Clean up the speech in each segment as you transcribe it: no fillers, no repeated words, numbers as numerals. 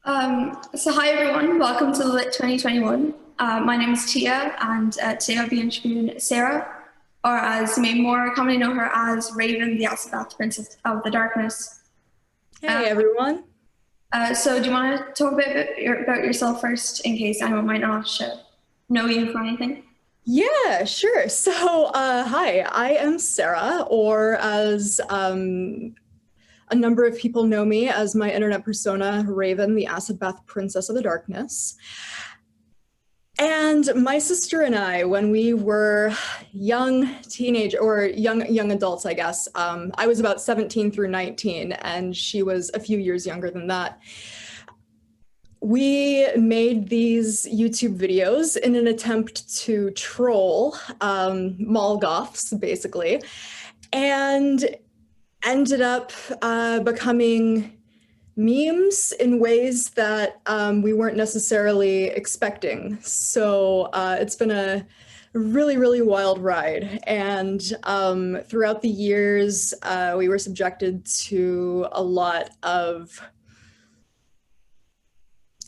So hi everyone, welcome to Lit 2021. My name is Tia, and today I'll be interviewing Sarah, or as you may more commonly know her as Raven, the Asabath Princess of the Darkness. Hey everyone. So do you want to talk a bit about yourself first, in case anyone might not know you from anything? Yeah, sure. Hi, I am Sarah, or as a number of people know me as my internet persona, Raven, the Acid Bath Princess of the Darkness. And my sister and I, when we were young teenage or young adults, I guess, I was about 17 through 19, and she was a few years younger than that. We made these YouTube videos in an attempt to troll mall goths, basically, and ended up becoming memes in ways that we weren't necessarily expecting. So it's been a really, really wild ride. And throughout the years, we were subjected to a lot of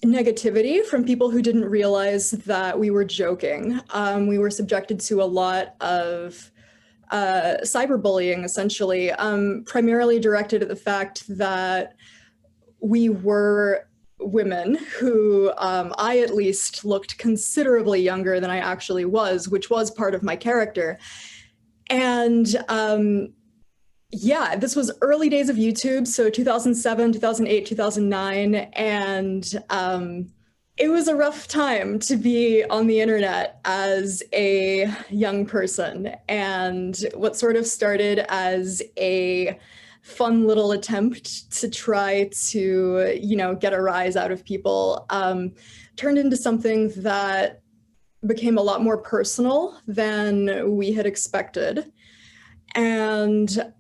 negativity from people who didn't realize that we were joking. We were subjected to a lot of cyberbullying, essentially, primarily directed at the fact that we were women who I at least looked considerably younger than I actually was, which was part of my character. And yeah, this was early days of YouTube, so 2007, 2008, 2009, and it was a rough time to be on the internet as a young person. And what sort of started as a fun little attempt to try to, get a rise out of people turned into something that became a lot more personal than we had expected. And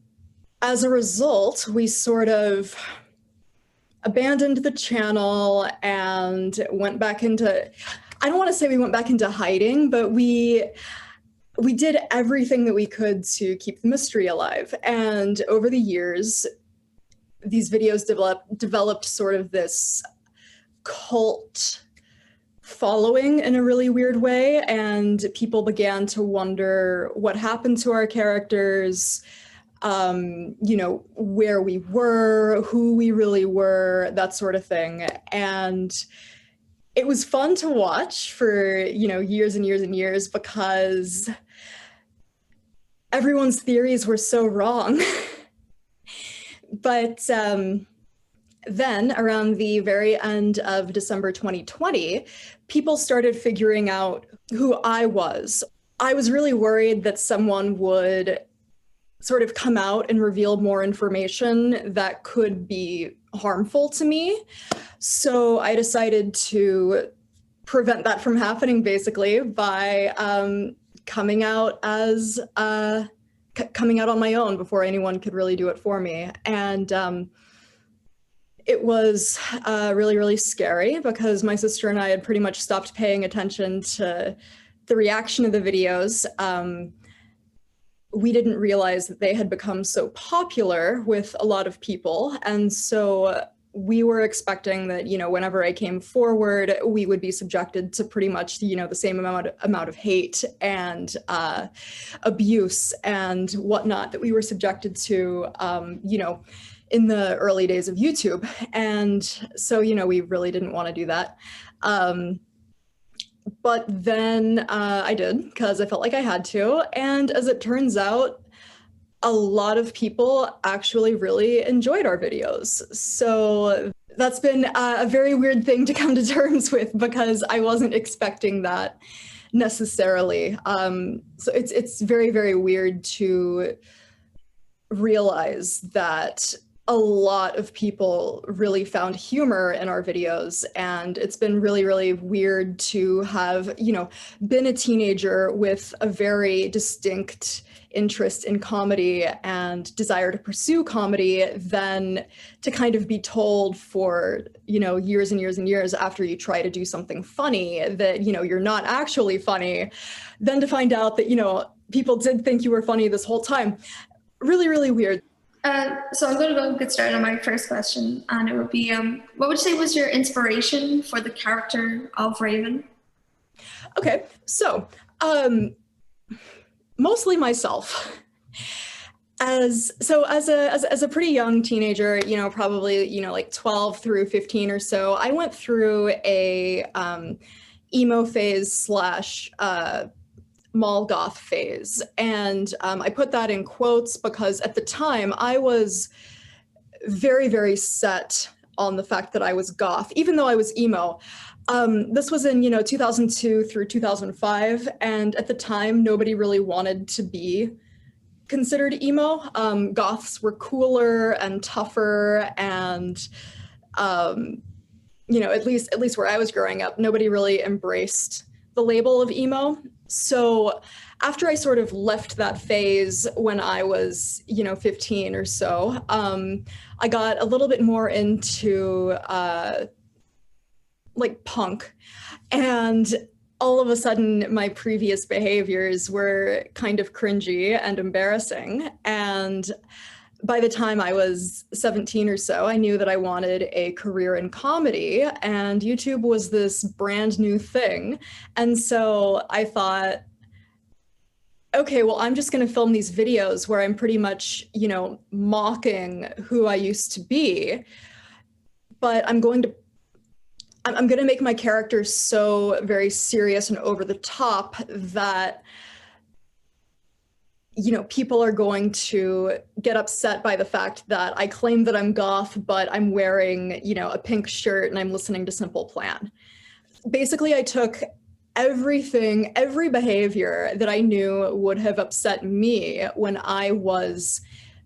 as a result, we sort of abandoned the channel and went back into, I don't want to say we went back into hiding, but we did everything that we could to keep the mystery alive. And over the years, these videos developed sort of this cult following in a really weird way, and people began to wonder what happened to our characters, where we were, who we really were, that sort of thing. And it was fun to watch for, years and years and years, because everyone's theories were so wrong. But then, around the very end of December 2020, people started figuring out who I was. I was really worried that someone would sort of come out and reveal more information that could be harmful to me. So I decided to prevent that from happening, basically, by coming out on my own before anyone could really do it for me. And it was really, really scary, because my sister and I had pretty much stopped paying attention to the reaction of the videos. We didn't realize that they had become so popular with a lot of people. And so we were expecting that, whenever I came forward, we would be subjected to pretty much, the same amount of hate and abuse and whatnot that we were subjected to, in the early days of YouTube. And so, we really didn't want to do that. But then I did, because I felt like I had to. And as it turns out, a lot of people actually really enjoyed our videos. So that's been a very weird thing to come to terms with, because I wasn't expecting that necessarily. So it's very, very weird to realize that a lot of people really found humor in our videos. And it's been really, really weird to have, been a teenager with a very distinct interest in comedy and desire to pursue comedy, than to kind of be told for, years and years and years after you try to do something funny that, you're not actually funny, then to find out that, people did think you were funny this whole time. Really, really weird. So I'm going to go get started on my first question, and it would be, what would you say was your inspiration for the character of Raven? Okay, so mostly myself. As a pretty young teenager, probably like 12 through 15 or so, I went through a emo phase slash mall goth phase, and I put that in quotes because at the time I was very, very set on the fact that I was goth, even though I was emo. This was in 2002 through 2005, and at the time nobody really wanted to be considered emo. Goths were cooler and tougher, and at least where I was growing up, nobody really embraced the label of emo. So after I sort of left that phase when I was 15 or so, I got a little bit more into like punk, and all of a sudden my previous behaviors were kind of cringy and embarrassing. And by the time I was 17 or so, I knew that I wanted a career in comedy, and YouTube was this brand new thing. And so I thought, okay, well, I'm just going to film these videos where I'm pretty much, mocking who I used to be, but I'm going to make my character so very serious and over the top that people are going to get upset by the fact that I claim that I'm goth, but I'm wearing, a pink shirt and I'm listening to Simple Plan. Basically, I took everything, every behavior that I knew would have upset me when I was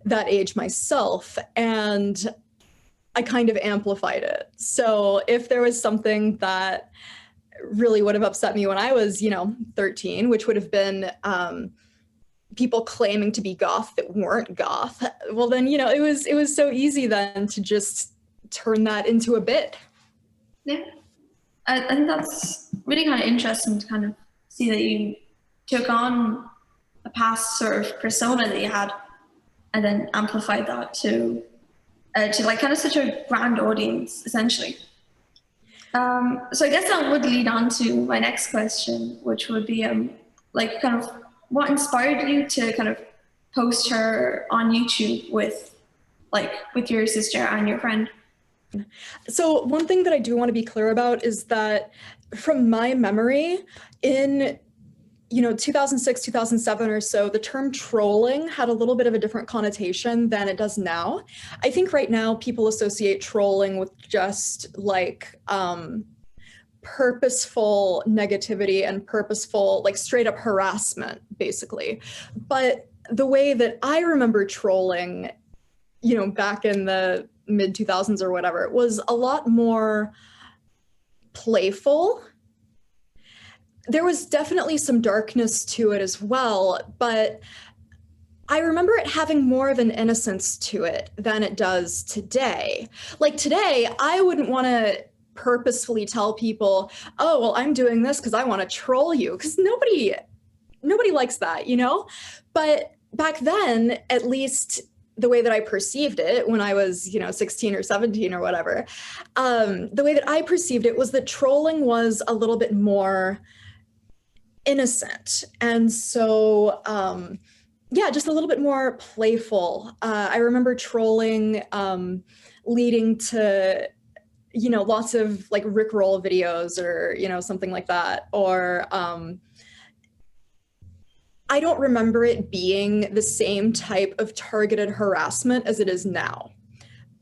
that age myself, and I kind of amplified it. So if there was something that really would have upset me when I was, 13, which would have been people claiming to be goth that weren't goth, well then, it was so easy then to just turn that into a bit. Yeah, I think that's really kind of interesting to kind of see that you took on a past sort of persona that you had and then amplified that to like kind of such a grand audience, essentially. So I guess that would lead on to my next question, which would be like kind of what inspired you to kind of post her on YouTube with your sister and your friend? So one thing that I do want to be clear about is that from my memory, in 2006, 2007 or so, the term trolling had a little bit of a different connotation than it does now. I think right now people associate trolling with just like purposeful negativity and purposeful, like straight up harassment, basically. But the way that I remember trolling, back in the mid 2000s or whatever, it was a lot more playful. There was definitely some darkness to it as well, but I remember it having more of an innocence to it than it does today. Like today, I wouldn't want to purposefully tell people, oh, well, I'm doing this because I want to troll you, because nobody likes that, But back then, at least the way that I perceived it when I was, 16 or 17 or whatever, the way that I perceived it was that trolling was a little bit more innocent. And so, just a little bit more playful. I remember trolling leading to, lots of like Rickroll videos or, something like that. Or I don't remember it being the same type of targeted harassment as it is now.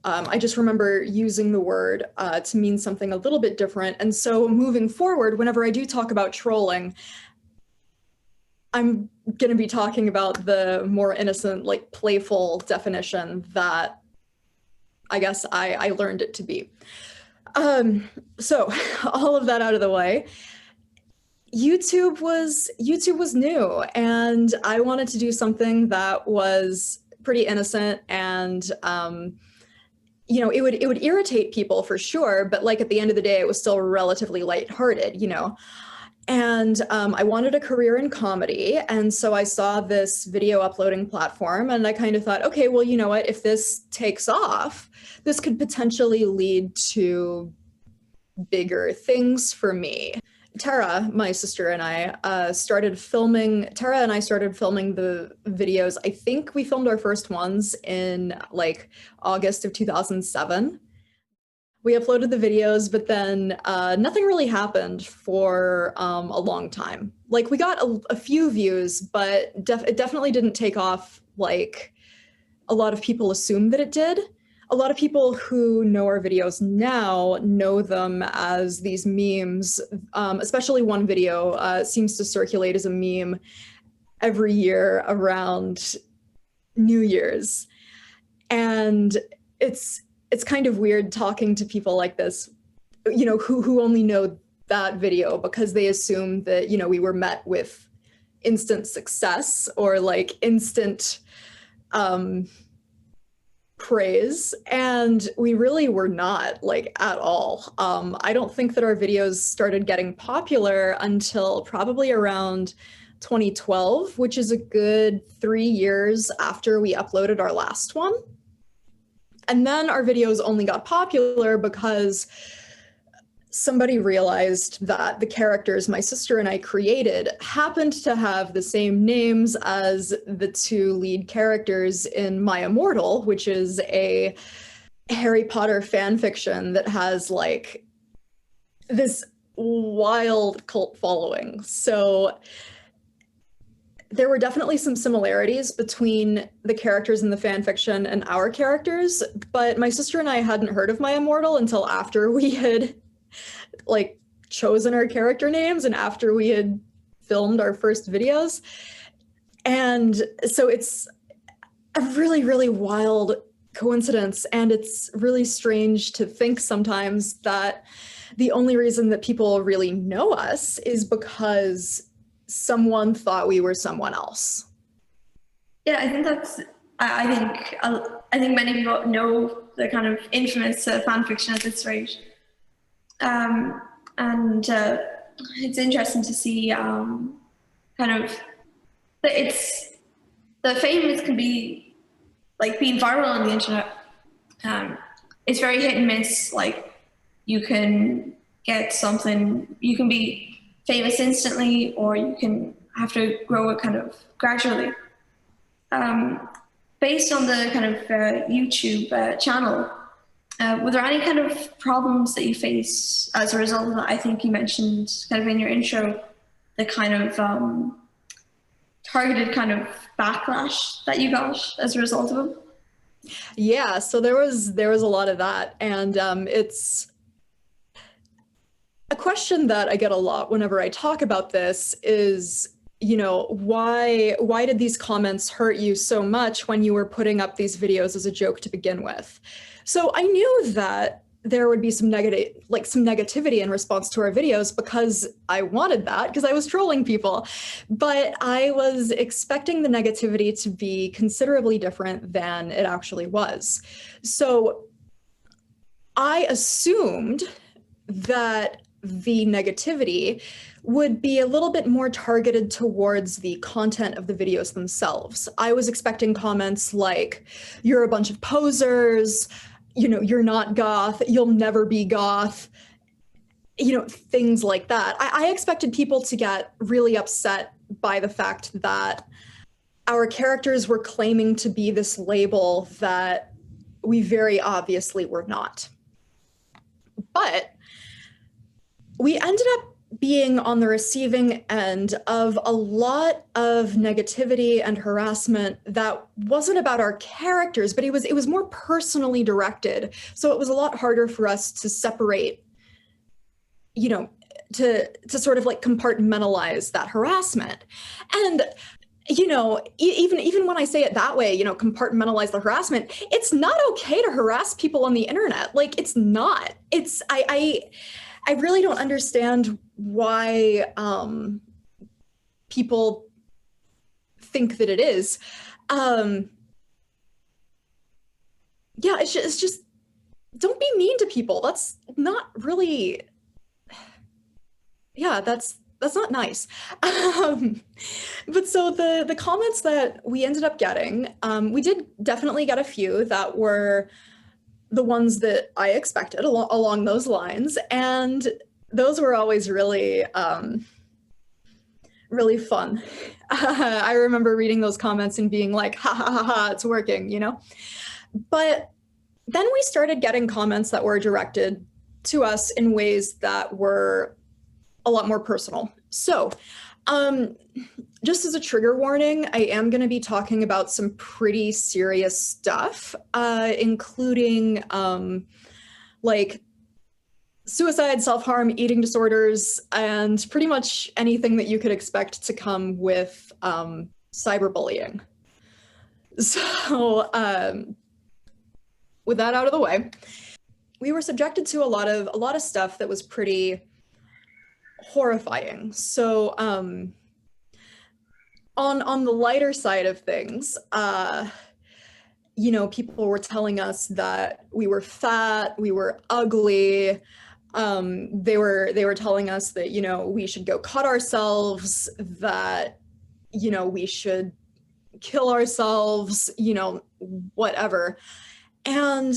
I just remember using the word to mean something a little bit different. And so moving forward, whenever I do talk about trolling, I'm going to be talking about the more innocent, like playful definition that I guess I learned it to be. So all of that out of the way, YouTube was new, and I wanted to do something that was pretty innocent, and it would irritate people for sure, but like at the end of the day, it was still relatively lighthearted, And I wanted a career in comedy. And so I saw this video uploading platform and I kind of thought, okay, well, you know what? If this takes off, this could potentially lead to bigger things for me. Tara, my sister, and I started filming. Tara and I started filming the videos. I think we filmed our first ones in like August of 2007. We uploaded the videos, but then nothing really happened for a long time. Like we got a few views, but it definitely didn't take off like a lot of people assumed that it did. A lot of people who know our videos now know them as these memes, especially one video seems to circulate as a meme every year around New Year's. And it's kind of weird talking to people like this, you know, who only know that video because they assume that, you know, we were met with instant success or like instant praise, and we really were not, like, at all. I don't think that our videos started getting popular until probably around 2012, which is a good 3 years after we uploaded our last one. And then our videos only got popular because somebody realized that the characters my sister and I created happened to have the same names as the two lead characters in My Immortal, which is a Harry Potter fan fiction that has like this wild cult following. So there were definitely some similarities between the characters in the fan fiction and our characters, but my sister and I hadn't heard of My Immortal until after we had like chosen our character names and after we had filmed our first videos. And so it's a really, really wild coincidence. And it's really strange to think sometimes that the only reason that people really know us is because someone thought we were someone else. Yeah, I think that's. I think many people know the kind of infamous fan fiction at this rate, and it's interesting to see kind of that it's the famous can be like being viral on the internet. It's very hit and miss. Like you can get something, you can be famous instantly, or you can have to grow it kind of gradually. Based on the kind of YouTube channel, were there any kind of problems that you face as a result of that? I think you mentioned kind of in your intro the kind of targeted kind of backlash that you got as a result of them. Yeah, so there was a lot of that, and it's a question that I get a lot whenever I talk about this is, you know, why did these comments hurt you so much when you were putting up these videos as a joke to begin with? So I knew that there would be some negativity in response to our videos because I wanted that, because I was trolling people. But I was expecting the negativity to be considerably different than it actually was. So I assumed that the negativity would be a little bit more targeted towards the content of the videos themselves. I was expecting comments like, "You're a bunch of posers," you know, "You're not goth," "You'll never be goth," you know, things like that. I expected people to get really upset by the fact that our characters were claiming to be this label that we very obviously were not. But we ended up being on the receiving end of a lot of negativity and harassment that wasn't about our characters, but it was more personally directed. So it was a lot harder for us to separate, you know, to sort of like compartmentalize that harassment. And you know, even when I say it that way, you know, compartmentalize the harassment, it's not okay to harass people on the internet. Like, it's not. It's I really don't understand why people think that it is. Yeah, it's just don't be mean to people. That's not really. Yeah, that's that's not nice. But so the comments that we ended up getting, we did definitely get a few that were the ones that I expected along those lines. And those were always really, really fun. I remember reading those comments and being like, ha ha ha ha, it's working, you know? But then we started getting comments that were directed to us in ways that were a lot more personal. So, just as a trigger warning, I am going to be talking about some pretty serious stuff, including like suicide, self-harm, eating disorders, and pretty much anything that you could expect to come with cyberbullying. So, with that out of the way, we were subjected to a lot of stuff that was pretty horrifying. So, on the lighter side of things, you know, people were telling us that we were fat, we were ugly. They were telling us that, you know, we should go cut ourselves, that, you know, we should kill ourselves, you know, whatever. And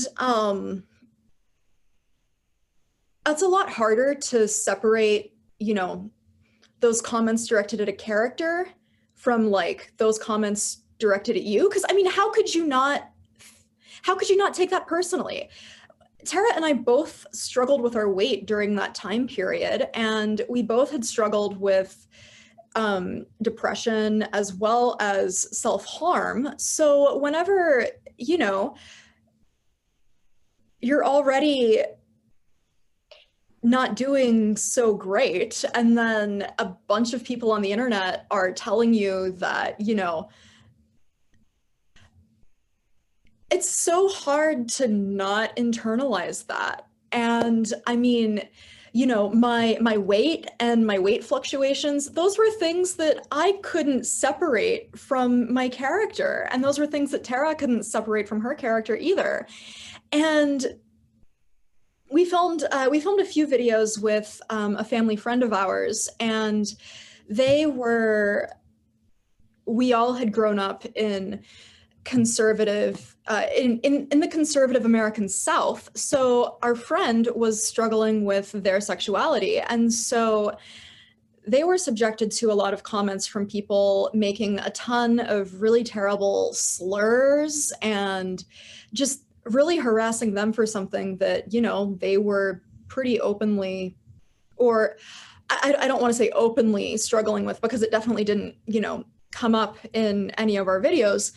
that's a lot harder to separate, you know, those comments directed at a character from like those comments directed at you. Because I mean, how could you not take that personally? Tara and I both struggled with our weight during that time period, and we both had struggled with depression as well as self-harm. So whenever, you know, you're already not doing so great, and then a bunch of people on the internet are telling you that, you know, it's so hard to not internalize that. And I mean, you know, my weight and my weight fluctuations, those were things that I couldn't separate from my character. And those were things that Tara couldn't separate from her character either. And we filmed a few videos with a family friend of ours, and we all had grown up in conservative, in the conservative American South. So our friend was struggling with their sexuality. And so they were subjected to a lot of comments from people making a ton of really terrible slurs and just really harassing them for something that, you know, they were pretty openly, or I don't want to say openly struggling with, because it definitely didn't, you know, come up in any of our videos.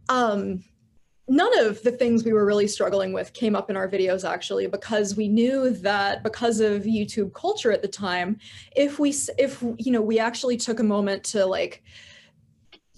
None of the things we were really struggling with came up in our videos, actually, because we knew that because of YouTube culture at the time, if you know, we actually took a moment to like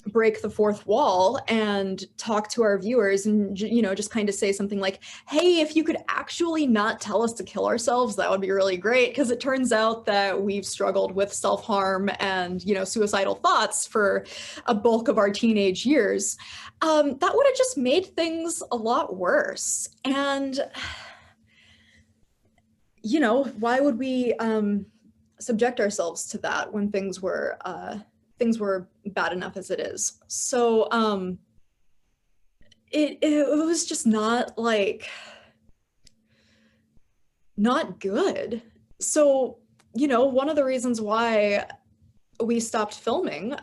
break the fourth wall and talk to our viewers and, you know, just kind of say something like, hey, if you could actually not tell us to kill ourselves, that would be really great. Because it turns out that we've struggled with self-harm and, you know, suicidal thoughts for a bulk of our teenage years. That would have just made things a lot worse. And, you know, why would we subject ourselves to that when things were bad enough as it is? So it was just not good. So, you know, one of the reasons why we stopped filming,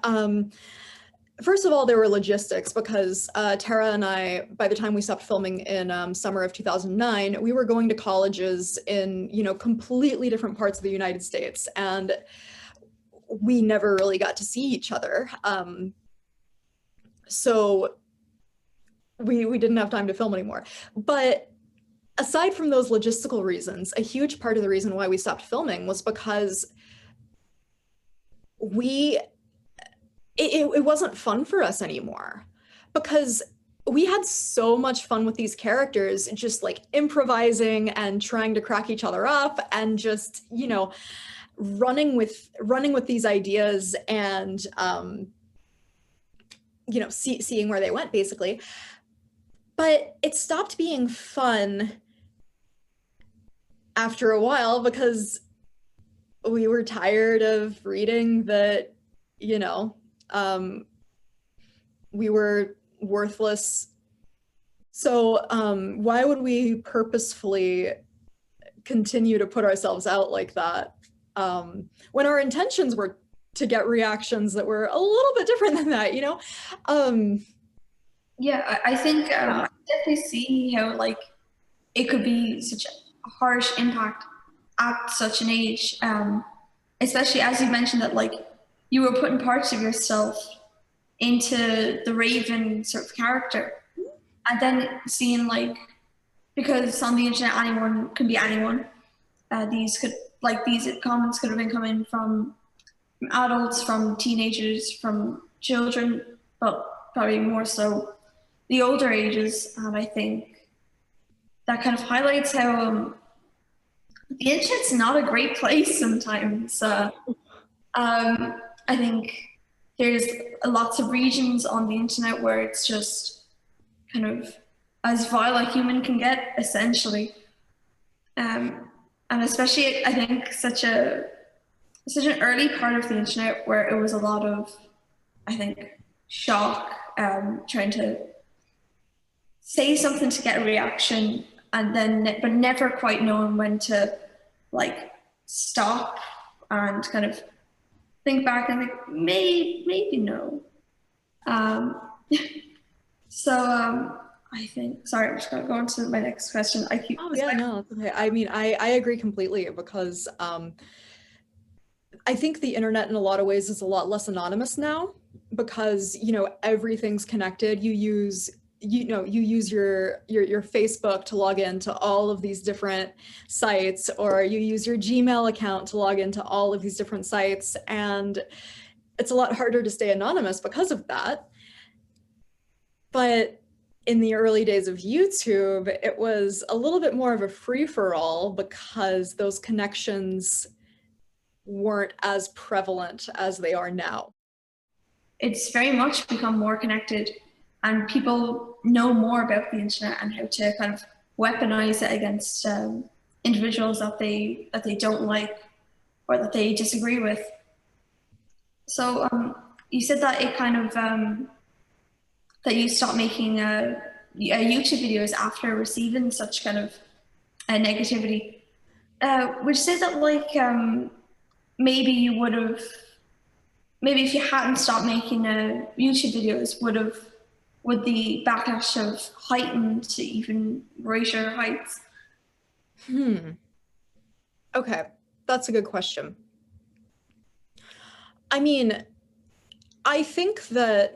first of all, there were logistics, because Tara and I, by the time we stopped filming in summer of 2009, we were going to colleges in, you know, completely different parts of the United States, and we never really got to see each other. So we didn't have time to film anymore. But aside from those logistical reasons, a huge part of the reason why we stopped filming was because it wasn't fun for us anymore, because we had so much fun with these characters, just like improvising and trying to crack each other up and just, you know, running with these ideas and you know, seeing where they went, basically. But it stopped being fun after a while, because we were tired of reading that, we were worthless. So why would we purposefully continue to put ourselves out like that when our intentions were to get reactions that were a little bit different than that, Yeah, I think I definitely see how like it could be such a harsh impact at such an age, especially as you mentioned that like you were putting parts of yourself into the Raven sort of character, and then seeing like because on the internet anyone can be anyone. These comments could have been coming from adults, from teenagers, from children, but probably more so the older ages. And I think that kind of highlights how the internet's not a great place sometimes. I think there's lots of regions on the internet where it's just kind of as vile a human can get, essentially. And especially, I think such an early part of the internet where it was a lot of, I think, shock, trying to say something to get a reaction, and then but never quite knowing when to like stop and kind of think back and think maybe no. Um, so I think sorry, I'm just gonna go on to my next question. I keep no, it's okay. I mean, I agree completely because I think the internet in a lot of ways is a lot less anonymous now because everything's connected. You use your Facebook to log into all of these different sites, or you use your Gmail account to log into all of these different sites, and it's a lot harder to stay anonymous because of that. But in the early days of YouTube, it was a little bit more of a free-for-all because those connections weren't as prevalent as they are now. It's very much become more connected, and people know more about the internet and how to kind of weaponize it against individuals that they don't like or that they disagree with. So you said that it kind of that you stopped making YouTube videos after receiving such kind of negativity. Would you say that like maybe you would have, maybe if you hadn't stopped making YouTube videos, would the backlash have heightened to even greater heights? Okay, that's a good question. I mean, I think that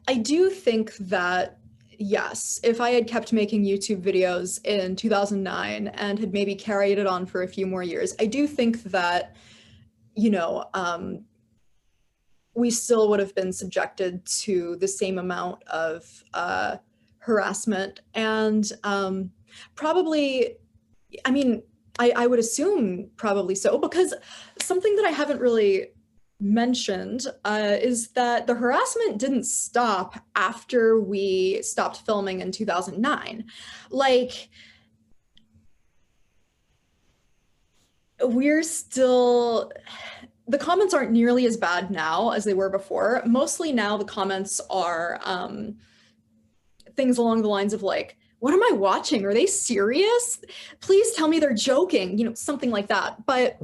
I do think that yes, if I had kept making YouTube videos in 2009 and had maybe carried it on for a few more years, I do think that we still would have been subjected to the same amount of harassment and probably, I mean, I would assume probably so, because something that I haven't really mentioned is that the harassment didn't stop after we stopped filming in 2009. Like, we're still, the comments aren't nearly as bad now as they were before. Mostly now the comments are things along the lines of like, what am I watching? Are they serious? Please tell me they're joking, something like that. But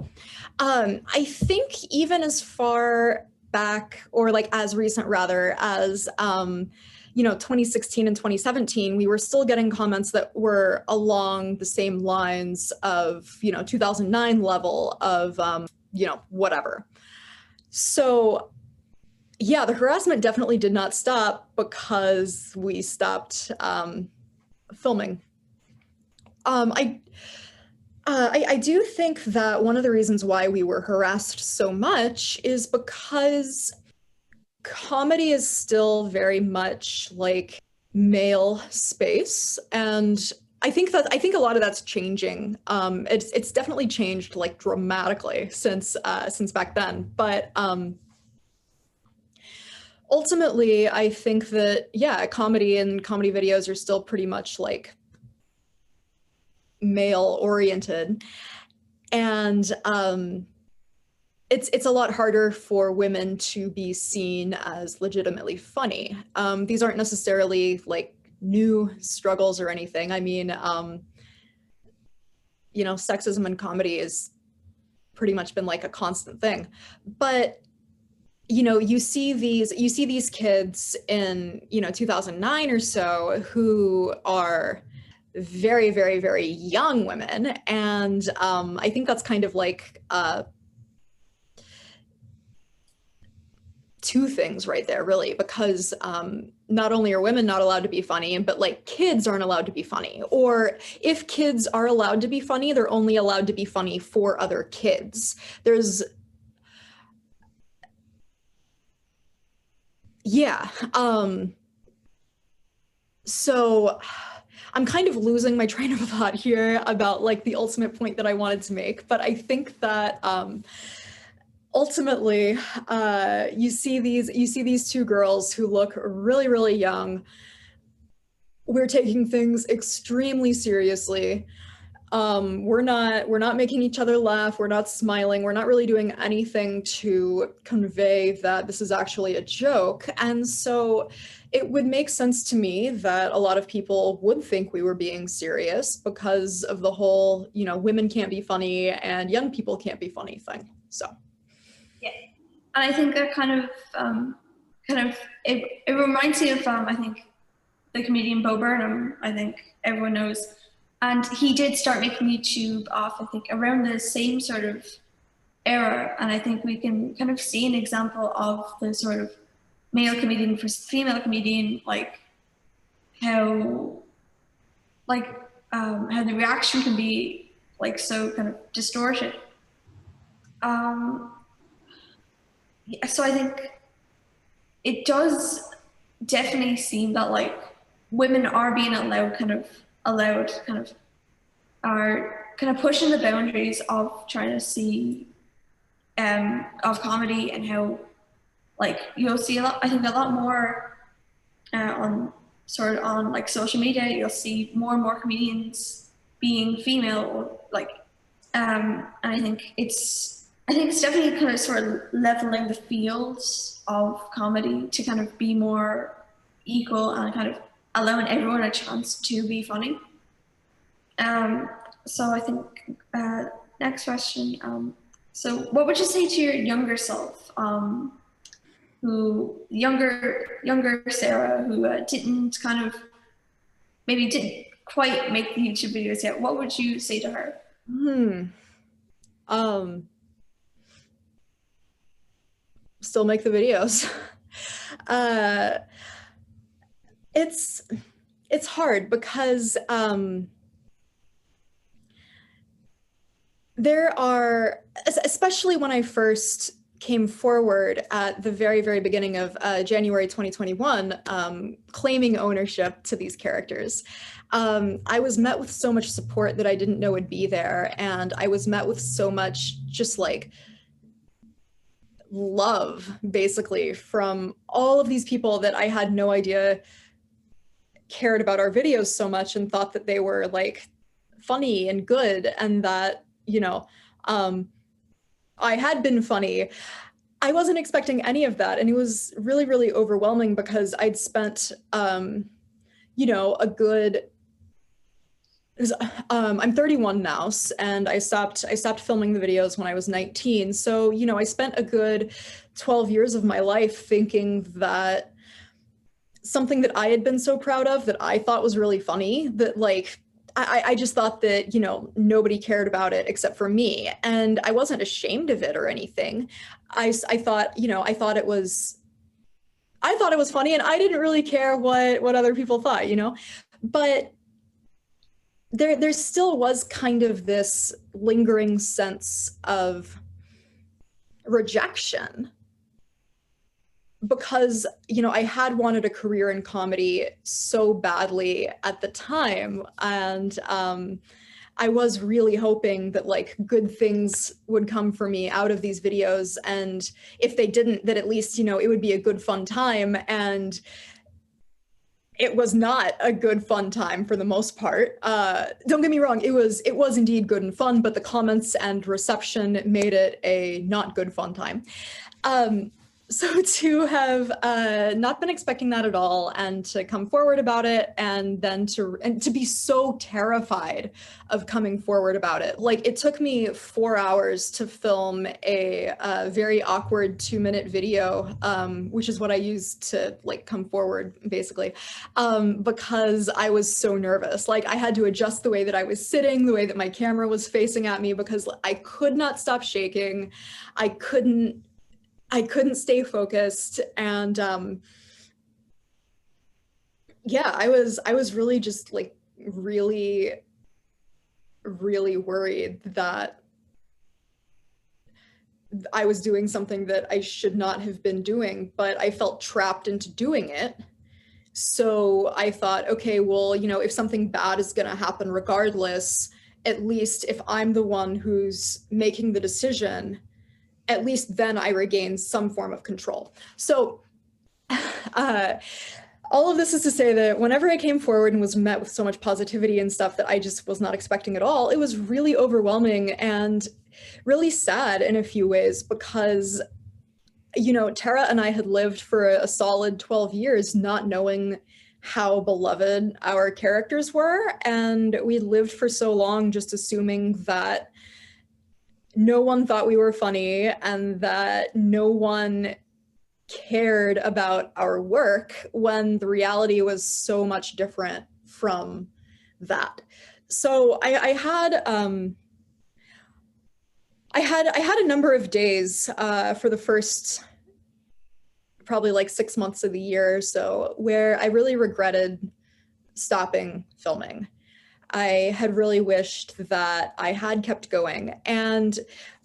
I think even as far back, or like as recent rather, as 2016 and 2017, we were still getting comments that were along the same lines of 2009 level of whatever. So yeah, the harassment definitely did not stop because we stopped filming. I do think that one of the reasons why we were harassed so much is because comedy is still very much like male space, and I think a lot of that's changing. It's definitely changed like dramatically since back then, but ultimately, I think that, yeah, comedy and comedy videos are still pretty much like male oriented. And it's a lot harder for women to be seen as legitimately funny. These aren't necessarily like new struggles or anything. I mean, you know, sexism in comedy has pretty much been like a constant thing. But you know, you see these kids in, you know, 2009 or so who are very, very, very young women. And I think that's kind of like two things right there, really, because not only are women not allowed to be funny, but like kids aren't allowed to be funny. Or if kids are allowed to be funny, they're only allowed to be funny for other kids. There's, yeah. So I'm kind of losing my train of thought here about like the ultimate point that I wanted to make, but I think that ultimately, you see these two girls who look really, really young. We're taking things extremely seriously. We're not making each other laugh. We're not smiling. We're not really doing anything to convey that this is actually a joke. And so it would make sense to me that a lot of people would think we were being serious because of the whole, you know, women can't be funny and young people can't be funny thing. So. Yeah, and I think that it reminds me of I think the comedian Bo Burnham. I think everyone knows, and he did start making YouTube off I think around the same sort of era, and I think we can kind of see an example of the sort of male comedian versus female comedian, like how how the reaction can be like so kind of distorted. So I think it does definitely seem that like women are being allowed are kind of pushing the boundaries of trying to see of comedy, and how like you'll see a lot, I think a lot more on like social media, you'll see more and more comedians being female, or like and I think it's definitely kind of sort of leveling the fields of comedy to kind of be more equal and kind of allowing everyone a chance to be funny. So I think next question. So what would you say to your younger self, who younger Sarah, who didn't quite make the YouTube videos yet? What would you say to her? Still make the videos. It's hard because there are, especially when I first came forward at the very, very beginning of January 2021, claiming ownership to these characters. I was met with so much support that I didn't know would be there. And I was met with so much just like love, basically, from all of these people that I had no idea cared about our videos so much and thought that they were like funny and good, and that, you know, I had been funny. I wasn't expecting any of that. And it was really, really overwhelming because I'd spent, you know, a good, I'm 31 now, and I stopped filming the videos when I was 19. So, you know, I spent a good 12 years of my life thinking that something that I had been so proud of, that I thought was really funny, that like, I just thought that, you know, nobody cared about it except for me. And I wasn't ashamed of it or anything. I thought, you know, I thought it was funny, and I didn't really care what other people thought, you know, but there still was kind of this lingering sense of rejection, because, you know, I had wanted a career in comedy so badly at the time, and I was really hoping that like good things would come for me out of these videos, and if they didn't, that at least, you know, it would be a good fun time. And it was not a good, fun time for the most part. Don't get me wrong, it was indeed good and fun, but the comments and reception made it a not good, fun time. So to have not been expecting that at all, and to come forward about it, and then to be so terrified of coming forward about it. Like, it took me 4 hours to film a very awkward 2-minute video, which is what I used to like come forward, basically, because I was so nervous. Like, I had to adjust the way that I was sitting, the way that my camera was facing at me, because I could not stop shaking. I couldn't stay focused, and yeah, I was really just like really worried that I was doing something that I should not have been doing, but I felt trapped into doing it. So I thought, okay, well, you know, if something bad is going to happen regardless, at least if I'm the one who's making the decision, at least then I regain some form of control. So all of this is to say that whenever I came forward and was met with so much positivity and stuff that I just was not expecting at all, it was really overwhelming and really sad in a few ways, because, you know, Tara and I had lived for a solid 12 years not knowing how beloved our characters were, and we lived for so long just assuming that no one thought we were funny and that no one cared about our work, when the reality was so much different from that. So I had a number of days for the first probably like 6 months of the year or so where I really regretted stopping filming. I had really wished that I had kept going. And,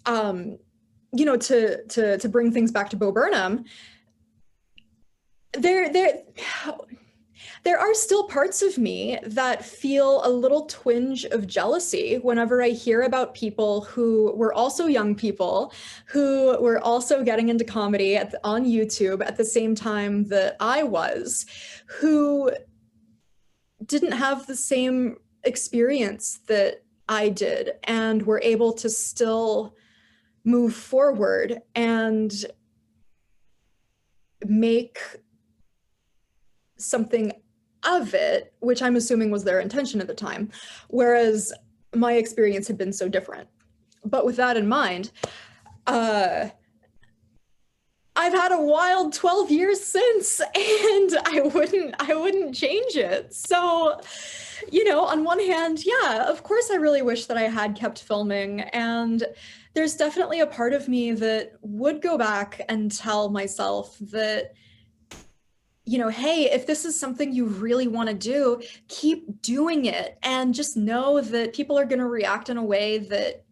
you know, to bring things back to Bo Burnham, there are still parts of me that feel a little twinge of jealousy whenever I hear about people who were also young people, who were also getting into comedy on YouTube at the same time that I was, who didn't have the same experience that I did and were able to still move forward and make something of it, which I'm assuming was their intention at the time, whereas my experience had been so different. But with that in mind, I've had a wild 12 years since, and I wouldn't change it. So, you know, on one hand, yeah, of course I really wish that I had kept filming, and there's definitely a part of me that would go back and tell myself that, you know, hey, if this is something you really want to do, keep doing it, and just know that people are going to react in a way that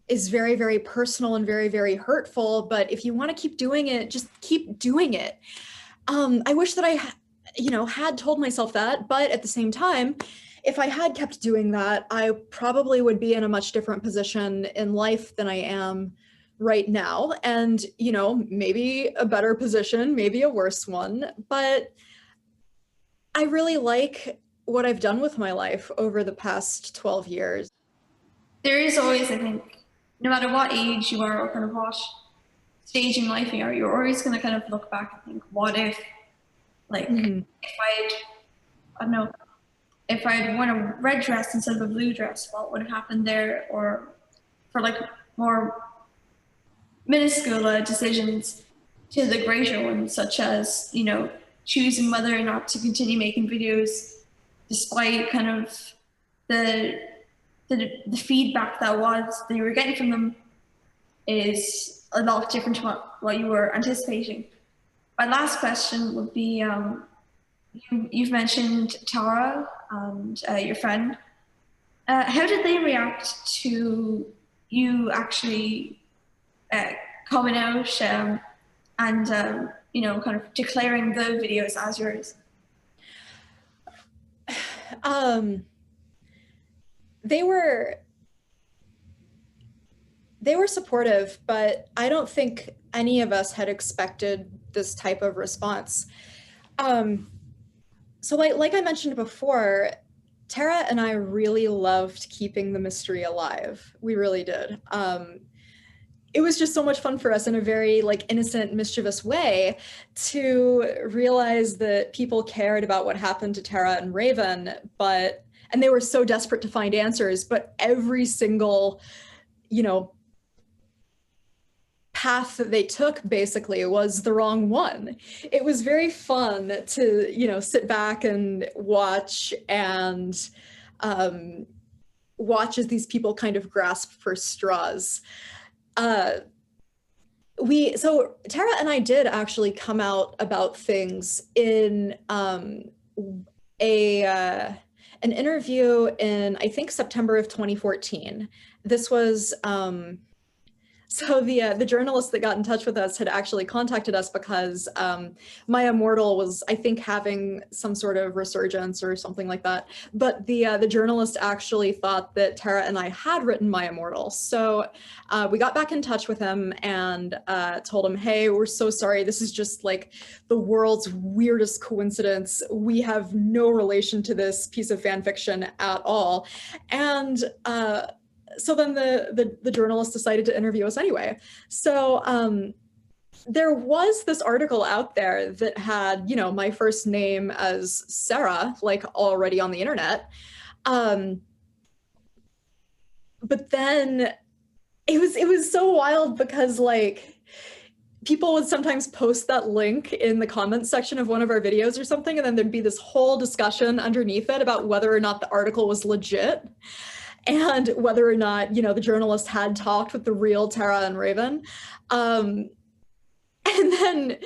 is very, very personal and very, very hurtful. But if you want to keep doing it, just keep doing it. I wish that I, you know, had told myself that, but at the same time, if I had kept doing that, I probably would be in a much different position in life than I am right now. And, you know, maybe a better position, maybe a worse one, but I really like what I've done with my life over the past 12 years. There is always, I think, no matter what age you are or kind of what stage in life you are, you're always going to kind of look back and think, what if, like, if I don't know, if I'd worn a red dress instead of a blue dress, what would have happened there? Or for like more minuscule decisions to the greater ones, such as, you know, choosing whether or not to continue making videos despite kind of the feedback that you were getting from them is a lot different to what you were anticipating. My last question would be, you've mentioned Tara and your friend. How did they react to you actually coming out and you know, kind of declaring the videos as yours? They were supportive, but I don't think any of us had expected this type of response. So like I mentioned before, Tara and I really loved keeping the mystery alive. We really did. It was just so much fun for us in a very like innocent, mischievous way to realize that people cared about what happened to Tara and Raven, and they were so desperate to find answers, but every single, you know, path that they took basically was the wrong one. It was very fun to, sit back and watch as these people kind of grasp for straws. So Tara and I did actually come out about things in an interview in, I think, September of 2014. This was so the journalist that got in touch with us had actually contacted us because My Immortal was, I think, having some sort of resurgence or something like that. But the journalist actually thought that Tara and I had written My Immortal. So we got back in touch with him and told him, hey, we're so sorry. This is just like the world's weirdest coincidence. We have no relation to this piece of fan fiction at all. And so then the journalist decided to interview us anyway. So there was this article out there that had, my first name as Sarah, like already on the internet. But then it was so wild because like people would sometimes post that link in the comments section of one of our videos or something, and then there'd be this whole discussion underneath it about whether or not the article was legit. And whether or not, the journalist had talked with the real Tara and Raven. And then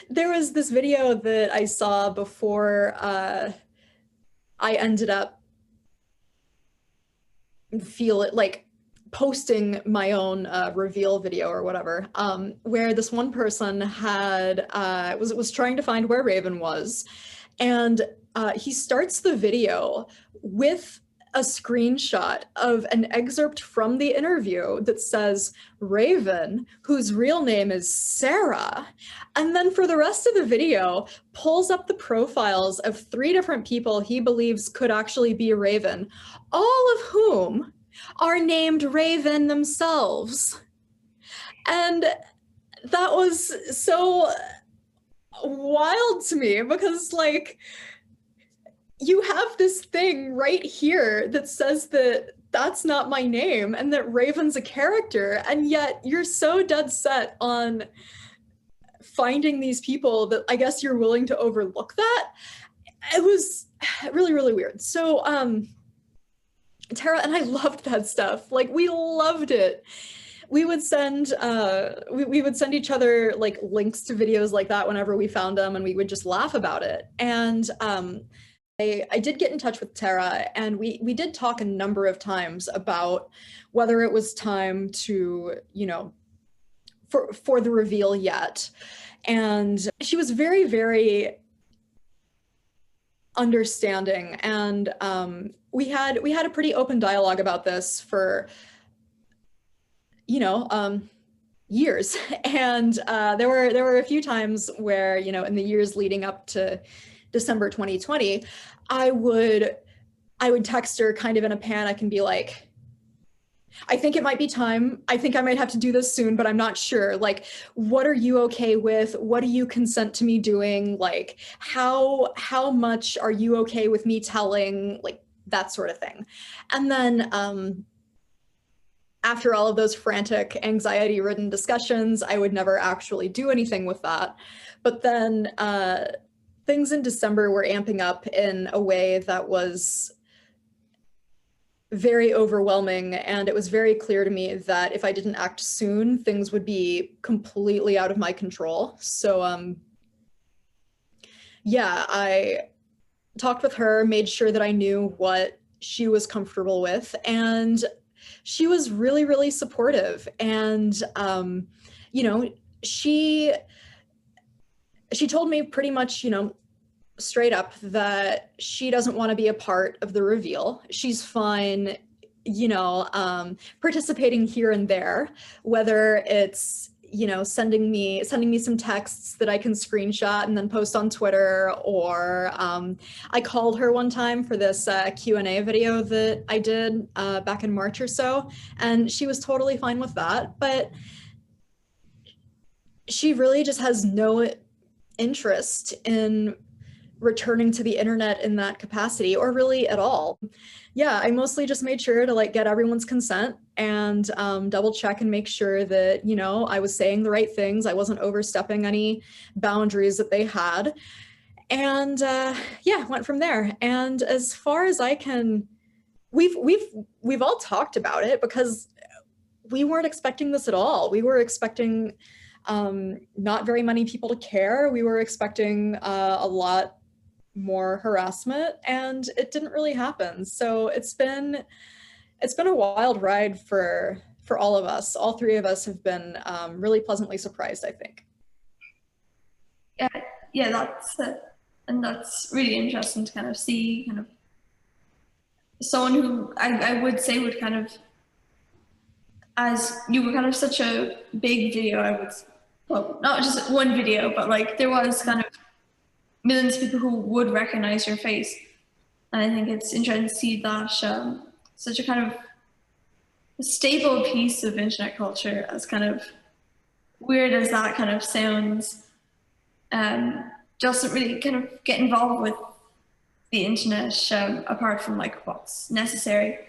there was this video that I saw before I ended up posting my own reveal video or whatever, where this one person was trying to find where Raven was. And he starts the video with a screenshot of an excerpt from the interview that says Raven, whose real name is Sarah, and then for the rest of the video pulls up the profiles of 3 different people he believes could actually be Raven, all of whom are named Raven themselves. And that was so wild to me because like you have this thing right here that says that that's not my name and that Raven's a character, and yet you're so dead set on finding these people that I guess you're willing to overlook that. It was really, really weird. So Tara and I loved that stuff. Like we loved it. We would send we would send each other like links to videos like that whenever we found them, and we would just laugh about it. And I did get in touch with Tara, and we did talk a number of times about whether it was time to, for the reveal yet. And she was very, very understanding, and we had a pretty open dialogue about this for, years. And there were a few times where, in the years leading up to December 2020, I would text her kind of in a panic and be like, I think it might be time. I think I might have to do this soon, but I'm not sure. Like, what are you okay with? What do you consent to me doing? Like, how much are you okay with me telling? Like, that sort of thing. And then after all of those frantic, anxiety-ridden discussions, I would never actually do anything with that. But then things in December were amping up in a way that was very overwhelming, and it was very clear to me that if I didn't act soon, things would be completely out of my control. So yeah, I talked with her, made sure that I knew what she was comfortable with, and she was really, really supportive. And she told me pretty much, straight up that she doesn't want to be a part of the reveal. She's fine, participating here and there, whether it's, sending me some texts that I can screenshot and then post on Twitter. Or I called her one time for this Q&A video that I did back in March or so, and she was totally fine with that. But she really just has no interest in returning to the internet in that capacity, or really at all. Yeah, I mostly just made sure to like get everyone's consent and double check and make sure that, I was saying the right things. I wasn't overstepping any boundaries that they had. And yeah, went from there. And as far as I can, we've all talked about it, because we weren't expecting this at all. We were expecting not very many people to care. We were expecting a lot more harassment, and it didn't really happen. So it's been a wild ride for all of us. All three of us have been really pleasantly surprised, I think. Yeah, that's really interesting to kind of see kind of someone who I would say would kind of, as you were kind of such a big video, well, not just one video, but like there was kind of millions of people who would recognize your face. And I think it's interesting to see that such a kind of a stable piece of internet culture, as kind of weird as that kind of sounds, doesn't really kind of get involved with the internet apart from like what's necessary.